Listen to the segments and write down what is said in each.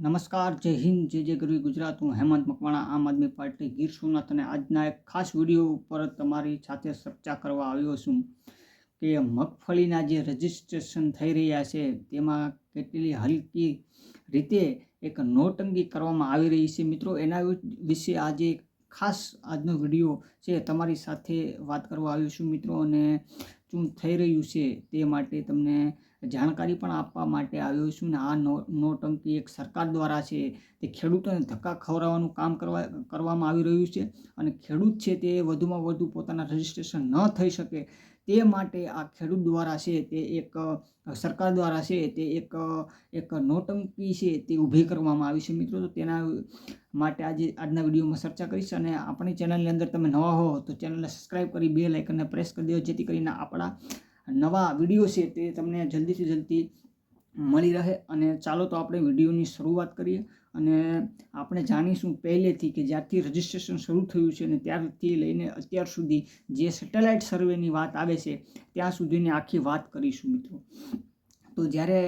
નમસ્કાર, જય હિન્દ, જય ગરવી ગુજરાત. હું હેમંત મકવાણા, આમ આદમી પાર્ટી ગીર સોમનાથ, અને આજના એક ખાસ વિડીયો ઉપર તમારી સાથે ચર્ચા કરવા આવ્યો છું કે મગફળીના જે રજિસ્ટ્રેશન થઈ રહ્યા છે તેમાં કેટલી હલકી રીતે એક નોટંકી કરવામાં આવી રહી છે. મિત્રો, એના વિશે આજે ખાસ આજનો વિડીયો છે તમારી સાથે વાત કરવા આવ્યો છું મિત્રો, અને શું થઈ રહ્યું છે તે માટે તમને જાણકારી પણ આપવા માટે આવ્યો છું. ને આ નોટંકી એક સરકાર દ્વારા છે તે ખેડૂતોને ધક્કા ખવડાવવાનું કામ કરવામાં આવી રહ્યું છે, અને ખેડૂત છે તે વધુમાં વધુ પોતાના રજિસ્ટ્રેશન ન થઈ શકે તે માટે આ ખેડૂત દ્વારા છે તે એક સરકાર દ્વારા છે તે એક નોટંકી છે તે ઊભી કરવામાં આવી છે મિત્રો. તો તેના માટે આજના વિડીયોમાં ચર્ચા કરીશ, અને આપણી ચેનલની અંદર તમે નવા હો તો ચેનલને સબસ્ક્રાઈબ કરી બેલ આઇકનને પ્રેસ કરી દેજો, જેથી કરીને આપણા નવા વિડીયો છે તે તમને જલ્દીથી જલ્દી મળી રહે. અને ચાલો તો આપણે વિડીયોની શરૂઆત કરીએ, અને આપણે જાણીશું પહેલેથી કે જ્યારથી રજિસ્ટ્રેશન શરૂ થયું છે અને ત્યારથી લઈને અત્યાર સુધી જે સેટેલાઇટ સર્વેની વાત આવે છે ત્યાં સુધીની આખી વાત કરીશું મિત્રો. તો જ્યારે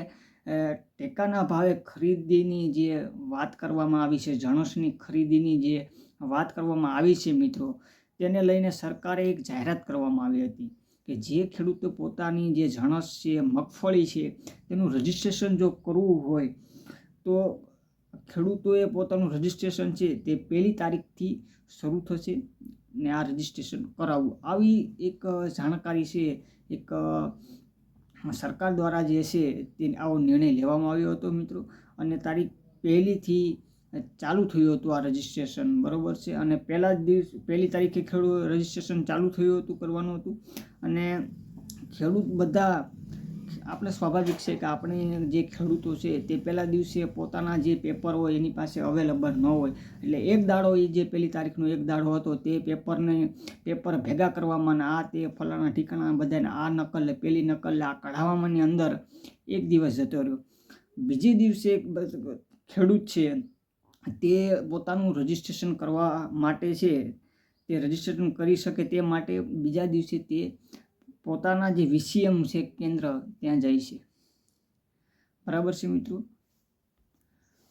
ટેકાના ભાવે ખરીદીની જે વાત કરવામાં આવી છે, જણસની ખરીદીની જે વાત કરવામાં આવી છે મિત્રો, તેને લઈને સરકારે એક જાહેરાત કરવામાં આવી હતી કે જે ખેડૂતો પોતાની જે જણસ છે, મગફળી છે, તેનું રજિસ્ટ્રેશન જો કરવું હોય તો ખેડૂતોએ પોતાનું રજિસ્ટ્રેશન છે તે 1લી તારીખથી શરૂ થશે ને આ રજિસ્ટ્રેશન કરાવવું. આવી એક જાણકારી છે, એક સરકાર દ્વારા જે છે તે આવો નિર્ણય લેવામાં આવ્યો હતો મિત્રો. અને તારીખ 1લીથી ચાલુ થયું હતું આ રજિસ્ટ્રેશન, બરાબર છે. અને 1લી તારીખે ખેડૂત રજિસ્ટ્રેશન ચાલુ થયું હતું, કરવાનું હતું. અને ખેડૂત બધા, આપણે સ્વાભાવિક છે કે આપણે જે ખેડૂતો છે તે પહેલા દિવસે પોતાના જે પેપર હોય એની પાસે અવેલેબલ ન હોય, એટલે એક દાડો એ જે 1લી તારીખનો એક દાડો હતો તે પેપર ભેગા કરવામાં, આ તે ફલાણા ઠીકાણા બધાને આ નકલ, 1લી નકલ આ કઢાવવાની અંદર એક દિવસ જતો રહ્યો. બીજે દિવસે ખેડૂત છે તે પોતાનું રજિસ્ટ્રેશન કરવા માટે છે તે રજિસ્ટ્રેશન કરી શકે તે માટે બીજા દિવસે તે પોતાના જે વીસીએમ છે કેન્દ્ર ત્યાં જાય છે, બરાબર છે મિત્રો.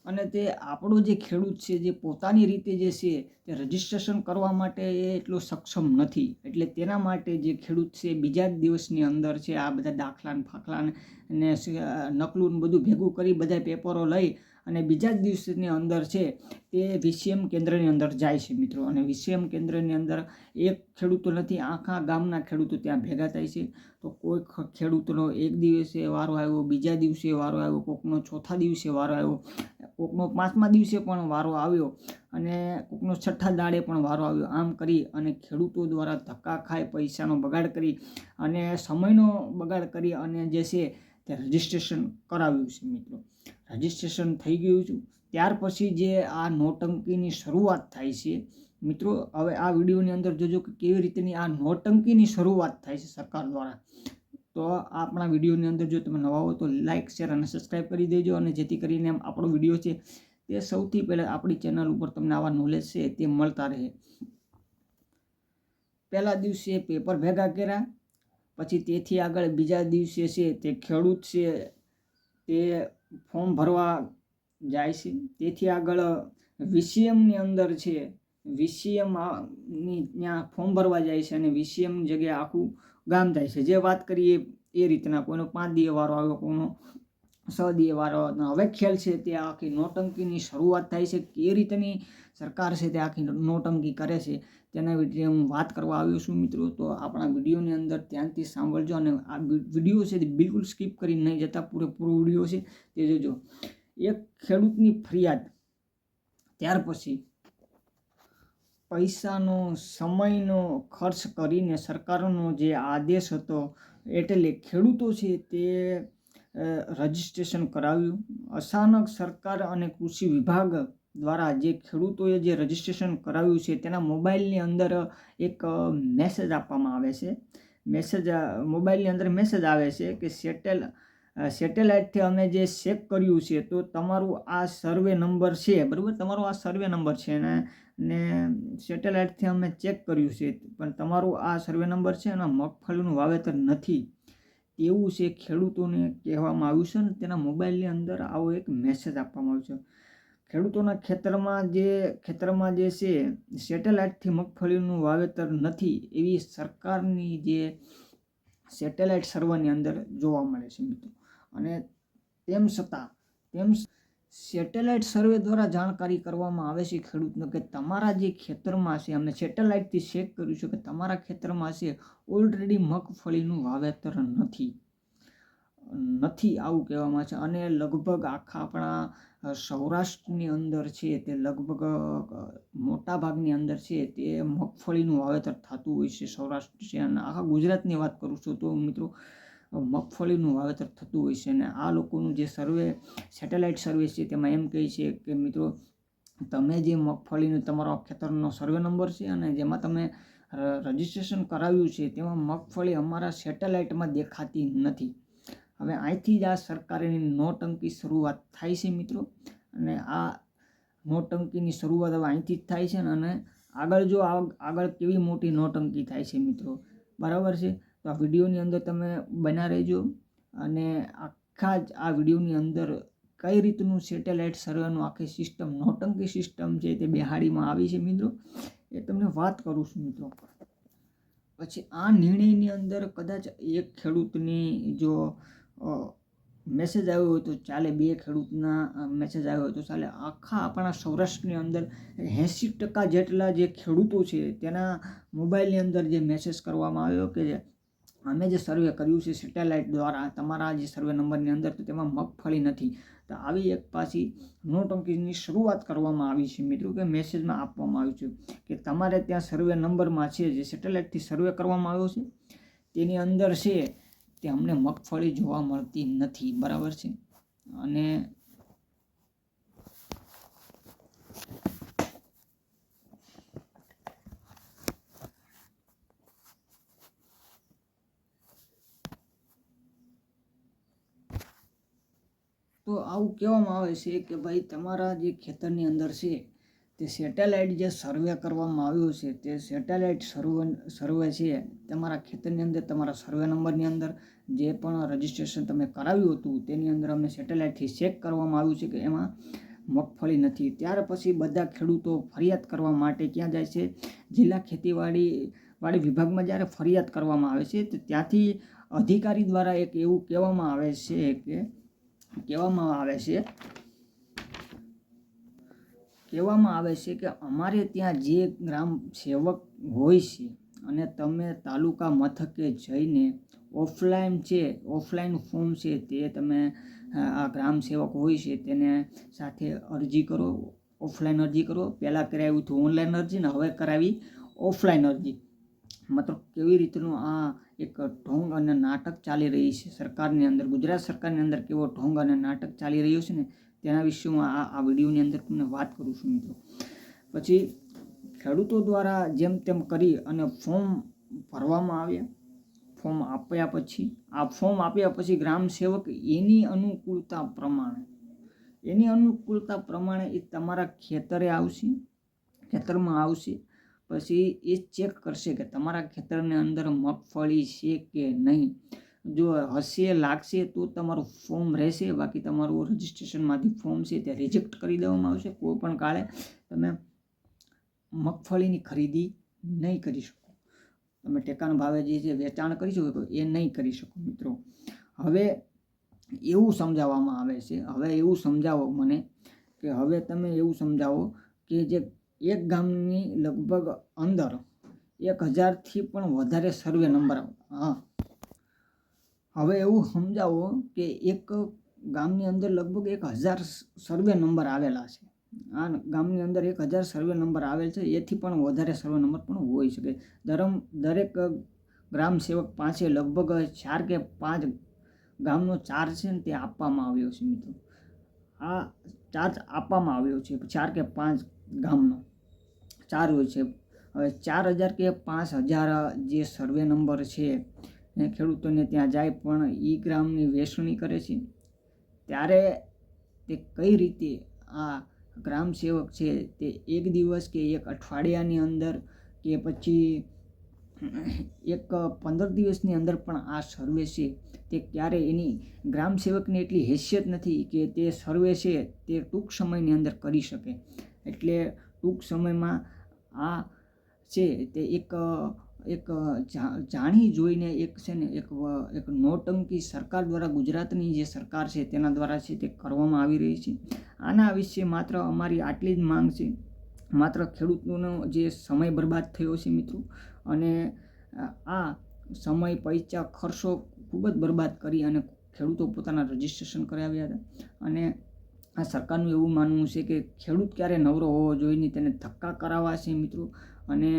અને તે આપણો જે ખેડૂત છે જે પોતાની રીતે જે છે તે રજિસ્ટ્રેશન કરવા માટે એ એટલો સક્ષમ નથી, એટલે તેના માટે જે ખેડૂત છે બીજા જ દિવસની અંદર છે આ બધા દાખલા ને ફાખલા ને નકલું બધું ભેગું કરી બધા પેપરો લઈ અને બીજા જ દિવસની અંદર છે તે વીસીએમ કેન્દ્રની અંદર જાય છે મિત્રો. અને વીસીએમ કેન્દ્રની અંદર એક ખેડૂતો નથી, આખા ગામના ખેડૂતો ત્યાં ભેગા થાય છે. તો કોઈ ખેડૂતનો એક દિવસે વારો આવ્યો, બીજા દિવસે વારો આવ્યો, કોકનો ચોથા દિવસે વારો આવ્યો, કોકનો 5મા દિવસે પણ વારો આવ્યો, અને કોકનો 6ઠ્ઠા દાડે પણ વારો આવ્યો. આમ કરી અને ખેડૂતો દ્વારા ધક્કા ખાઈ, પૈસાનો બગાડ કરી અને સમયનો બગાડ કરી અને જે છે તે રજિસ્ટ્રેશન કરાવ્યું છે મિત્રો. રજિસ્ટ્રેશન થઈ ગયું છે ત્યાર પછી જે આ નોટંકીની શરૂઆત થાય છે મિત્રો. હવે આ વિડીયોની અંદર જોજો કે કેવી રીતની આ નોટંકીની શરૂઆત થાય છે સરકાર દ્વારા. તો આપણા વિડીયોની અંદર જો તમે નવા હો તો લાઇક, શેર અને સબસ્ક્રાઈબ કરી દેજો, અને જેથી કરીને આપણો વિડીયો છે તે સૌથી પહેલાં આપણી ચેનલ ઉપર તમને આવા નોલેજ છે તે મળતા રહે. પહેલા દિવસે પેપર ભેગા કર્યા, પછી તેથી આગળ બીજા દિવસે છે તે ખેડૂત છે તે ફોર્મ ભરવા જાય છે. તેથી આગળ વીસીએમની અંદર છે, વીસીએમની ત્યાં ફોર્મ ભરવા જાય છે, અને વીસીએમની જગ્યાએ આખું ગામ જાય છે. જે વાત કરીએ એ રીતના કોઈનો 5 દિવસે વારો આવ્યો, કોઈનો 6 દિવસે વારો આવ્યો. હવે ખ્યાલ છે તે આખી નોટંકીની શરૂઆત થાય છે. કે રીતની સરકાર છે તે આખી નોટંકી કરે છે તેના વિશે હું વાત કરવા આવ્યો છું મિત્રો. તો આપણા વિડીયોની અંદર ધ્યાનથી સાંભળજો, અને આ વિડીયો છે તે બિલકુલ સ્કીપ કરી નહીં જતા, પૂરેપૂરો વિડીયો છે તે જોજો. એક ખેડૂતની ફરિયાદ, ત્યાર પછી પૈસાનો, સમયનો ખર્ચ કરીને સરકારનો જે આદેશ હતો એટલે ખેડૂતો છે તે રજિસ્ટ્રેશન કરાવ્યું. અચાનક સરકાર અને કૃષિ વિભાગ દ્વારા જે ખેડૂતોએ જે રજિસ્ટ્રેશન કરાવ્યું છે તેના મોબાઈલની અંદર એક મેસેજ આપવામાં આવે છે. મોબાઈલની અંદર મેસેજ આવે છે કે સેટેલાઇટથી અમે જે ચેક કર્યું છે તો તમારું આ સર્વે નંબર છે, બરાબર, તમારો આ સર્વે નંબર છે ને સેટેલાઇટથી અમે ચેક કર્યું છે પણ તમારું આ સર્વે નંબર છે અને મગફળીનું વાવેતર નથી, તેવું છે ખેડૂતોને કહેવામાં આવ્યું છે ને તેના મોબાઈલની અંદર આવો એક મેસેજ આપવામાં આવ્યો છે. ખેડૂતોના ખેતરમાં જે છે સેટેલાઇટથી મગફળીનું વાવેતર નથી એવી સરકારની જે સેટેલાઇટ સર્વેની અંદર જોવા મળે છે મિત્રો. અને તેમ સેટેલાઇટ સર્વે દ્વારા જાણકારી કરવામાં આવે છે ખેડૂતને કે તમારા જે ખેતરમાં છે, અમે સેટેલાઇટથી ચેક કર્યું છે કે તમારા ખેતરમાં છે ઓલરેડી મગફળીનું વાવેતર નથી આવું કહેવામાં છે. અને લગભગ આખા આપણા સૌરાષ્ટ્રની અંદર છે તે લગભગ મોટા ભાગની અંદર છે તે મગફળીનું વાવેતર થતું હોય છે. સૌરાષ્ટ્ર છે અને આખા ગુજરાતની વાત કરું છું તો મિત્રો મગફળીનું વાવેતર થતું હોય છે. અને આ લોકોનું જે સેટેલાઇટ સર્વે છે તેમાં એમ કહે છે કે મિત્રો તમે જે મગફળીનું તમારો ખેતરનો સર્વે નંબર છે અને જેમાં તમે રજિસ્ટ્રેશન કરાવ્યું છે તેમાં મગફળી અમારા સેટેલાઇટમાં દેખાતી નથી. હવે અહીંથી જ આ સરકારની નોટંકી શરૂઆત થાય છે મિત્રો. અને આ નોટંકીની શરૂઆત હવે અહીંથી જ થાય છે અને આગળ કેવી મોટી નોટંકી થાય છે મિત્રો, બરાબર છે. તો આ વિડીયોની અંદર તમે બના રહેજો અને આખા જ આ વિડીયોની અંદર કઈ રીતનું સેટેલાઇટ સર્વેનું આખી સિસ્ટમ, નોટંકી સિસ્ટમ છે તે બેહાડીમાં આવી છે મિત્રો, એ તમને વાત કરું છું મિત્રો. પછી આ નિર્ણયની અંદર કદાચ એક ખેડૂતની જો મેસેજ આવ્યો હોય તો ચાલે, 2 ખેડૂતના મેસેજ આવ્યો હોય તો ચાલે. આખા આપણા સૌરાષ્ટ્રની અંદર 80% જેટલા જે ખેડૂતો છે તેના મોબાઈલની અંદર જે મેસેજ કરવામાં આવ્યો કે અમે જે સર્વે કર્યું છે સેટેલાઇટ દ્વારા તમારા જે સર્વે નંબરની અંદર તો તેમાં મગફળી નથી. તો આવી એક પાછી નોટંકીની શરૂઆત કરવામાં આવી છે મિત્રો, કે મેસેજમાં આપવામાં આવ્યું છે કે તમારે ત્યાં સર્વે નંબરમાં છે જે સેટેલાઇટથી સર્વે કરવામાં આવ્યો છે તેની અંદર છે તે અમને મગફળી જોવા મળતી નથી, બરાબર છે. અને તો આવું કહેવામાં આવે છે કે ભાઈ તમારા જે ખેતરની અંદર છે તે સેટેલાઇટ જે સર્વે કરવામાં આવ્યો છે તે સેટેલાઇટ સર્વે છે તમારા ખેતરની અંદર તમારા સર્વે નંબરની અંદર જે પણ રજિસ્ટ્રેશન તમે કરાવ્યું હતું તેની અંદર અમને સેટેલાઇટથી ચેક કરવામાં આવ્યું છે કે એમાં મગફળી નથી. ત્યાર પછી બધા ખેડૂતો ફરિયાદ કરવા માટે ક્યાં જાય છે? જિલ્લા ખેતીવાડી વિભાગમાં જ્યારે ફરિયાદ કરવામાં આવે છે તો ત્યાંથી અધિકારી દ્વારા એક એવું કહેવામાં આવે છે કે અમારે ત્યાં જે ગ્રામ સેવક હોય છે અને તમે તાલુકા મથકે જઈને ઓફલાઈન ફોર્મ છે તે તમે આ ગ્રામ સેવક હોય છે તેને સાથે અરજી કરો, ઓફલાઈન અરજી કરો. પહેલાં કરાવ્યું હતું ઓનલાઈન અરજી ને હવે કરાવી ઓફલાઈન અરજી. મતલબ કેવી રીતનું આ એક ઢોંગ અને નાટક ચાલી રહી છે સરકારની અંદર, ગુજરાત સરકારની અંદર કેવો ઢોંગ અને નાટક ચાલી રહ્યો છે ને તેના વિષયમાં આ વિડીયોની અંદર તમને વાત કરું છું મિત્રો. પછી ખેડૂતો દ્વારા જેમ તેમ કરી અને ફોર્મ ભરવામાં આવ્યા. ફોર્મ આપ્યા પછી ગ્રામ સેવક એની અનુકૂળતા પ્રમાણે એ તમારા ખેતરમાં આવશે. પછી એ ચેક કરશે કે તમારા ખેતરની અંદર મગફળી છે કે નહીં. જો લાગશે તો તમારું ફોર્મ રહેશે, બાકી તમારું રજિસ્ટ્રેશનમાંથી ફોર્મ છે તે રિજેક્ટ કરી દેવામાં આવશે. કોઈ પણ કાળે તમે મગફળીની ખરીદી નહીં કરી શકો, તમે ટેકાના ભાવે જે વેચાણ કરી શકો તો એ નહીં કરી શકો મિત્રો. હવે એવું સમજાવવામાં આવે છે, એવું સમજાવો મને કે તમે એવું સમજાવો કે જે એક ગામની લગભગ અંદર 1000થી પણ વધારે સર્વે નંબર હવે એવું સમજાવો કે એક ગામની અંદર લગભગ 1000 સર્વે નંબર આવેલા છે. આ ગામની અંદર 1000 સર્વે નંબર આવેલ છે, એથી પણ વધારે સર્વે નંબર પણ હોઈ શકે. દરેક ગ્રામ સેવક પાસે લગભગ 4 કે 5 ગામનો ચાર્જ છે ને તે આપવામાં આવ્યો છે મિત્રો. આ ચાર્જ આપવામાં આવ્યો છે 4 કે 5 ગામનો ચાર્જ હોય છે. હવે 4000 કે 5000 જે સર્વે નંબર છે એ ખેડૂતોને ત્યાં જાય પણ એ ગ્રામની વેચણી કરે છે ત્યારે તે કઈ રીતે આ ગ્રામ સેવક છે તે એક દિવસ કે એક અઠવાડિયાની અંદર કે પછી એક 15 દિવસની અંદર પણ આ સર્વે છે તે ક્યારે એની ગ્રામ સેવકની એટલી હેસિયત નથી કે તે સર્વે છે તે ટૂંક સમયની અંદર કરી શકે. એટલે ટૂંક સમયમાં આ છે તે એક જાણી જોઈને એક છે ને એક નોટંકી સરકાર દ્વારા, ગુજરાતની જે સરકાર છે તેના દ્વારા છે તે કરવામાં આવી રહી છે. આના વિશે માત્ર અમારી આટલી જ માંગ છે. માત્ર ખેડૂતોનો જે સમય બરબાદ થયો છે મિત્રો, અને આ સમય, પૈસા, ખર્ચો ખૂબ જ બરબાદ કરી અને ખેડૂતો પોતાના રજિસ્ટ્રેશન કરાવ્યા હતા. અને આ સરકારનું એવું માનવું છે કે ખેડૂત ક્યારે નવરો હોવો જોઈએ નહીં, તેને ધક્કા કરાવવા છે મિત્રો. અને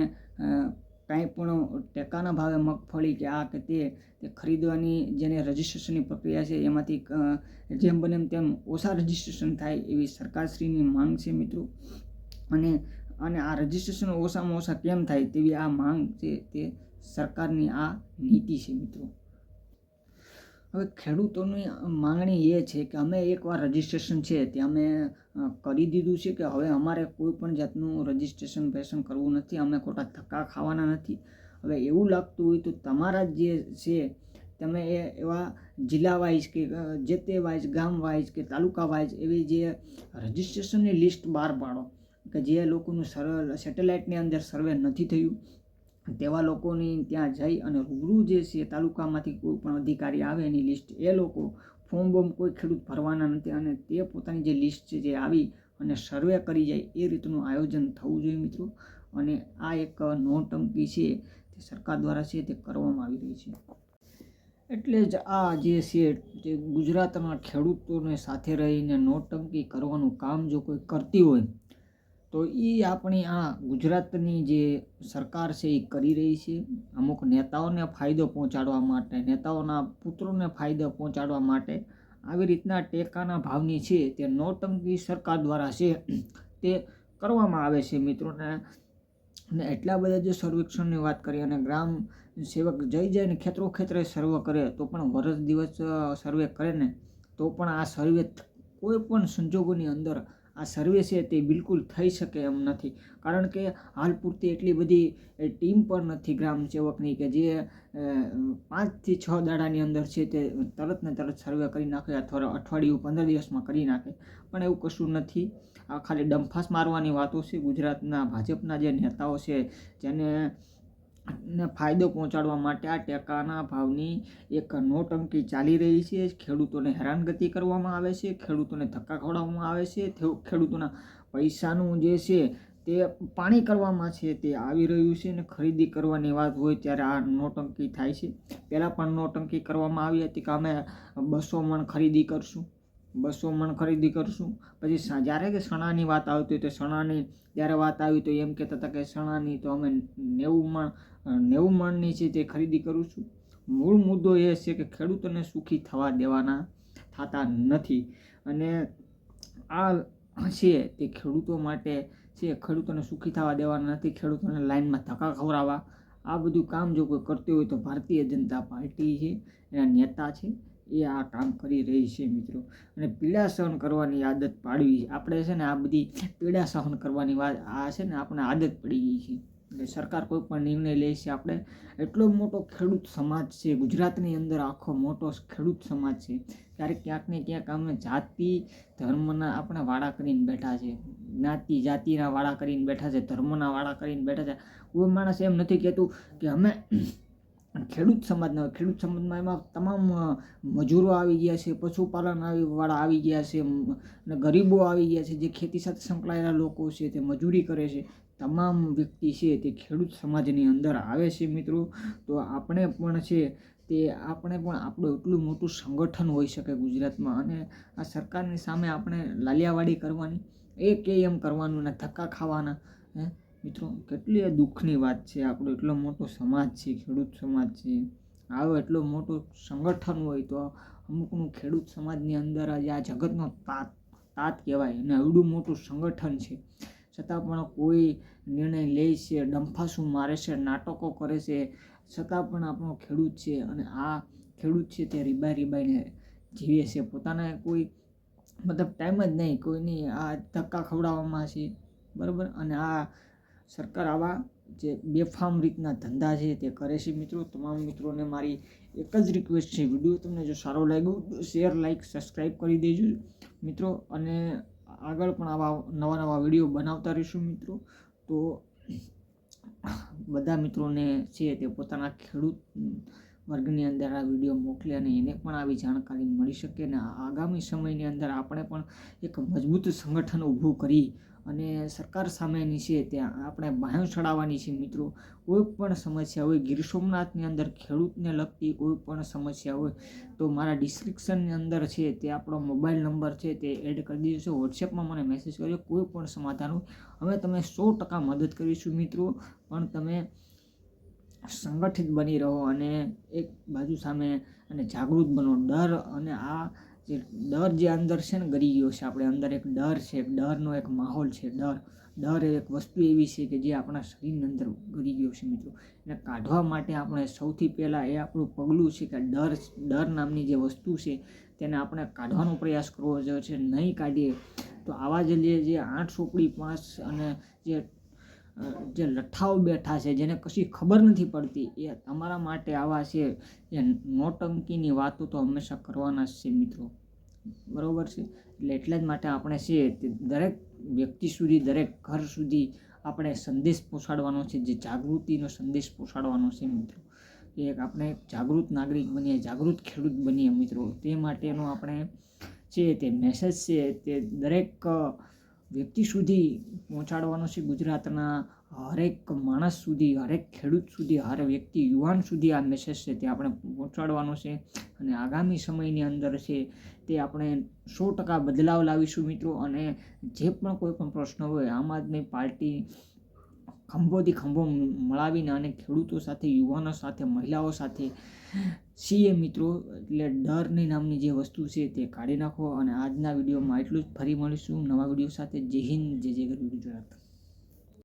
કાંઈ પણ ટેકાના ભાવે મગફળી કે આ કે તે ખરીદવાની જેને રજિસ્ટ્રેશનની પ્રક્રિયા છે એમાંથી જેમ બને તેમ ઓછા રજિસ્ટ્રેશન થાય એવી સરકારશ્રીની માંગ છે મિત્રો. અને આ રજિસ્ટ્રેશન ઓછામાં ઓછા કેમ થાય તેવી આ માંગ છે તે સરકારની આ નીતિ છે મિત્રો. હવે ખેડૂતોની માંગણી એ છે કે અમે એકવાર રજિસ્ટ્રેશન છે તે અમે કરી દીધું છે કે હવે અમારે કોઈ પણ જાતનું રજિસ્ટ્રેશન કરવું નથી, અમે ખોટા ધક્કા ખાવાના નથી. હવે એવું લાગતું હોય તો તમારા જે છે તમે એવા જિલ્લા વાઇઝ કે જે તે વાઇઝ, ગામ વાઇઝ કે તાલુકા વાઇઝ એવી જે રજિસ્ટ્રેશનની લિસ્ટ બહાર પાડો કે જે લોકોનું સેટેલાઇટની અંદર સર્વે નથી થયું તેવા લોકોની ત્યાં જઈ અને રૂબરૂ જે છે તાલુકામાંથી કોઈ પણ અધિકારી આવે એની લિસ્ટ, એ લોકો ફોર્મ કોઈ ખેડૂત ભરવાના નથી અને તે પોતાની જે લિસ્ટ છે જે આવી અને સર્વે કરી જાય એ રીતનું આયોજન થવું જોઈએ મિત્રો. અને આ એક નોટંકી છે તે સરકાર દ્વારા છે તે કરવામાં આવી રહી છે. એટલે જ આ જે છે તે ગુજરાતના ખેડૂતોને સાથે રહીને નોટંકી કરવાનું કામ જો કોઈ કરતી હોય તો એ આપણી આ ગુજરાતની જે સરકાર છે એ કરી રહી છે. અમુક નેતાઓને ફાયદો પહોંચાડવા માટે, નેતાઓના પુત્રોને ફાયદો પહોંચાડવા માટે આવી રીતના ટેકાના ભાવની છે તે નોટંકી સરકાર દ્વારા છે તે કરવામાં આવે છે મિત્રોને. અને એટલા બધા જે સર્વેક્ષણની વાત કરીએ અને ગ્રામ સેવક જઈને ખેતરે સર્વે કરે તો પણ વર્ષ દિવસ સર્વે કરે ને તો પણ આ સર્વે કોઈ પણ સંજોગોની અંદર આ સર્વે છે તે બિલકુલ થઈ શકે એમ નથી. કારણ કે હાલ પૂરતી એટલી બધી ટીમ પણ નથી ગ્રામ સેવકની કે જે 5 થી 6 દાડાની અંદર છે તે તરત ને તરત સર્વે કરી નાખે અથવા અઠવાડિયું 15 દિવસમાં કરી નાખે. પણ એવું કશું નથી. આ ખાલી ડંફાસ મારવાની વાતો છે. ગુજરાતના ભાજપના જે નેતાઓ છે જેને ફાયદો પહોંચાડવા માટે આ ટેકાના ભાવની એક નોટંકી ચાલી રહી છે. ખેડૂતોને હેરાનગતિ કરવામાં આવે છે, ખેડૂતોને ધક્કા ખવડાવવામાં આવે છે, ખેડૂતોના પૈસાનું જે છે તે પાણી કરવામાં છે તે આવી રહ્યું છે. અને ખરીદી કરવાની વાત હોય ત્યારે આ નોટંકી થાય છે. પહેલાં પણ નોટંકી કરવામાં આવી હતી કે અમે 200 મણ ખરીદી કરશું, 200 મણ ખરીદી કરશું. પછી જ્યારે કે સણાની વાત આવતી હોય તો સણાની જ્યારે વાત આવી તો એમ કહેતા હતા કે સણાની તો અમે 90 મણની છે તે ખરીદી કરું છું. મૂળ મુદ્દો એ છે કે ખેડૂતોને સુખી થવા દેવાના થતા નથી. અને આ છે તે ખેડૂતો માટે છે, ખેડૂતોને સુખી થવા દેવાના નથી, ખેડૂતોને લાઇનમાં ધક્કા ખવડાવવા, આ બધું કામ જો કોઈ કરતી હોય તો ભારતીય જનતા પાર્ટી છે, એના નેતા છે એ આ કામ કરી રહી છે મિત્રો. અને પીડા સહન કરવાની આદત પાડવી, આપણે છે ને આ બધી પીડા સહન કરવાની વાત આ છે ને આપણે આદત પડી ગઈ છે. એટલે સરકાર કોઈ પણ નિર્ણય લે છે. આપણે એટલો મોટો ખેડૂત સમાજ છે ગુજરાતની અંદર, આખો મોટો ખેડૂત સમાજ છે. ક્યારેક ક્યાંક ને ક્યાંક અમે જાતિ ધર્મના આપણે વાડા કરીને બેઠા છે, જ્ઞાતિ જાતિના વાડા કરીને બેઠા છે, ધર્મના વાડા કરીને બેઠા છે. કોઈ માણસ એમ નથી કહેતું કે અમે ખેડૂત સમાજના, ખેડૂત સમાજમાં એમાં તમામ મજૂરો આવી ગયા છે, પશુપાલન વાળા આવી ગયા છે અને ગરીબો આવી ગયા છે, જે ખેતી સાથે સંકળાયેલા લોકો છે તે મજૂરી કરે છે. તમામ વ્યક્તિ છે તે ખેડૂત સમાજની અંદર આવે છે મિત્રો. તો આપણે પણ છે તે આપણે પણ આપણું એટલું મોટું સંગઠન હોઈ શકે ગુજરાતમાં. અને આ સરકારની સામે આપણે લાલિયાવાડી કરવાની, એ કે એમ કરવાનું ને ધક્કા ખાવાના. મિત્રો કેટલી દુઃખની વાત છે. આપણો એટલો મોટો સમાજ છે, ખેડૂત સમાજ છે, આવો એટલો મોટો સંગઠન હોય તો અમુકનું ખેડૂત સમાજની અંદર જ આ જગતનો તાત કહેવાય અને એવડું મોટું સંગઠન છે, છતાં પણ કોઈ નિર્ણય લે છે, ડંફાસું મારે છે, નાટકો કરે છે, છતાં પણ આપણો ખેડૂત છે અને આ ખેડૂત છે તે રીબાઈને જીવે છે. પોતાને કોઈ મતલબ ટાઈમ જ નહીં કોઈની આ ધક્કા ખવડાવવામાં છે, બરાબર. અને આ સરકાર આવા જે બેફામ રીતના ધંધા છે તે કરે છે મિત્રો. તમામ મિત્રોને મારી એક જ રિક્વેસ્ટ છે, વિડીયો તમને જો સારો લાગ્યો તો શેર, લાઇક, સબસ્ક્રાઈબ કરી દેજો મિત્રો. અને આગળ પણ આવા નવા વિડીયો બનાવતા રહીશું મિત્રો. તો બધા મિત્રોને છે તે પોતાના ખેડૂત વર્ગની અંદર આ વિડીયો મોકલે અને એને પણ આવી જાણકારી મળી શકે ને આગામી સમયની અંદર આપણે પણ એક મજબૂત સંગઠન ઊભું કરી અને સરકાર સામેની છે ત્યાં આપણે બાંયો ચડાવવાની છે મિત્રો. કોઈ પણ સમસ્યા હોય ગીર સોમનાથની અંદર ખેડૂતને લગતી કોઈ પણ સમસ્યા હોય તો મારા ડિસ્ક્રિપ્શનની અંદર છે તે આપણો મોબાઈલ નંબર છે તે એડ કરી દીધો છે. વોટ્સએપમાં મને મેસેજ કરજો. કોઈ પણ સમાધાન હોય અમે તમે 100% મદદ કરીશું મિત્રો. પણ તમે સંગઠિત બની રહો અને એક બાજુ સામે અને જાગૃત બનો. ડર અને આ જે ડર જે અંદર છે ને ગરી ગયો છે આપણે અંદર, એક ડર છે, એક ડરનો એક માહોલ છે. ડર એક વસ્તુ એવી છે કે જે આપણા શરીરની અંદર ગરી ગયો છે મિત્રો. એને કાઢવા માટે આપણે સૌથી પહેલાં એ આપણું પગલું છે કે ડર નામની જે વસ્તુ છે તેને આપણે કાઢવાનો પ્રયાસ કરવો જોઈએ છે. નહીં કાઢીએ તો આવા જે 8 ચોપડી 5 અને જે લઠ્ઠાઓ બેઠા છે જેને કશી ખબર નથી પડતી એ તમારા માટે આવા છે એ નોટંકીની વાતો તો હંમેશા કરવાના જ છે મિત્રો. બરાબર છે. એટલા જ માટે આપણે છે તે દરેક વ્યક્તિ સુધી, દરેક ઘર સુધી આપણે સંદેશ પહોંચાડવાનો છે, જે જાગૃતિનો સંદેશ પહોંચાડવાનો છે મિત્રો. એક આપણે જાગૃત નાગરિક બનીએ, જાગૃત ખેડૂત બનીએ મિત્રો. તે માટેનો આપણે છે તે મેસેજ છે તે દરેક વ્યક્તિ સુધી પહોંચાડવાનો છે. ગુજરાતના હરેક માણસ સુધી, હરેક ખેડૂત સુધી, હર વ્યક્તિ યુવાન સુધી આ મેસેજ છે તે આપણે પહોંચાડવાનો છે. અને આગામી સમયની અંદર છે તે આપણે 100% બદલાવ લાવીશું મિત્રો. અને જે પણ કોઈ પણ પ્રશ્ન હોય આમ આદમી પાર્ટી ખંભોથી ખંભો મળાવીને અને ખેડૂતો સાથે, યુવાનો સાથે, મહિલાઓ સાથે છીએ મિત્રો. એટલે ડરની નામની જે વસ્તુ છે તે કાઢી નાખો. અને આજના વિડીયોમાં એટલું જ. ફરી મળીશું નવા વિડીયો સાથે. જય હિન્દ, જય ગરવી ગુજરાત.